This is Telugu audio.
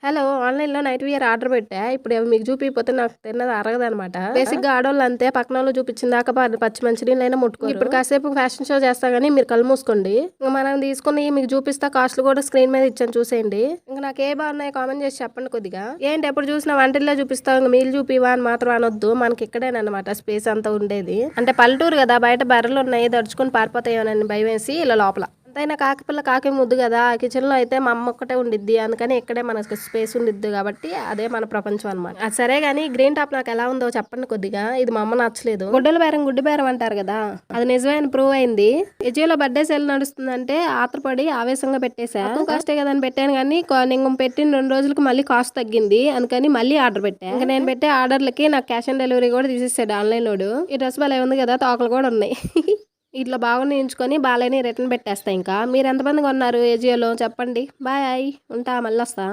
హలో! ఆన్‌లైన్‌లో నైట్ వియర్ ఆర్డర్ పెట్టా. ఇప్పుడు అవి మీకు చూపియకపోతే నాకు తిన్నది అరగదనమాట. బేసిక్‌గా ఆడోళ్ళు అంతే పక్కనోళ్ళు చూపించిన దాకా పచ్చి మంచినీళ్ళైనా ముట్టుకోరు. ఇప్పుడు కాసేపు ఫ్యాషన్ షో చేస్తా గానీ మీరు కళ్ళు మూసుకోండి. ఇంక మనం తీసుకున్నయి మీకు చూపిస్తా కాస్ట్‌లు కూడా స్క్రీన్ మీద ఇచ్చాను చూసేయండి. ఇంక నాకు ఏ బాగున్నాయో కామెంట్ చేసి చెప్పండి కొద్దిగా. ఏంటి ఎప్పుడు చూసినా వంటిల్లే చూపిస్తావు ఇంక మీలు చూపివా అని మాత్రం అనొద్దు. మనకి ఇక్కడేనన్నమాట స్పేస్ అంతా ఉండేది. అంటే పల్లెటూరు కదా బయట బర్రెలున్నాయి దడుచుకొని పారిపోతాయోనని భయమేసి ఇలా లోపల. ఎంతైనా కాకిపిల్ల కాకి ముద్దు కదా! కిచెన్‌లో అయితే మా అమ్మ ఒక్కటే ఉండిద్ది. అందుకని ఇక్కడే మనకు స్పేస్ ఉండిద్ది కాబట్టి అదే మన ప్రపంచం అనమాట. అది సరే గాని గ్రీన్ టాప్ నాకు ఎలా ఉందో చెప్పండి కొద్దిగా. ఇది మా అమ్మ నచ్చలేదు. గుడ్డల బేరం గుడ్డి బేరం అంటారు కదా! అది నిజమే అని ప్రూవ్ అయింది. ఎజియోలో బర్త్‌డే సేల్ నడుస్తుందంటే ఆత్రపడి ఆవేశంగా పెట్టేశా. తక్కువ కాస్టే కదా అని పెట్టాను గానీ నేను పెట్టిన 2 రోజులకి మళ్ళీ కాస్ట్ తగ్గింది. అందుకని మళ్ళీ ఆర్డర్ పెట్టా. ఇంక నేను పెట్టే ఆర్డర్‌లకి నాకు క్యాష్ ఆన్ డెలివరీ కూడా తీసేసాడు ఆన్‌లైనోడు. ఈ డ్రెస్ భలే ఉంది కదా! తోకలు కూడా ఉన్నాయి. ఇట్లా బాగున్నయి ఎంచుకొని బాలేనియి రిటర్న్ పెట్టేస్తా ఇంకా. మీరెంతమంది కొన్నారు ఏజియోలో చెప్పండి. బాయ్. ఉంటా మళ్ళొస్తా.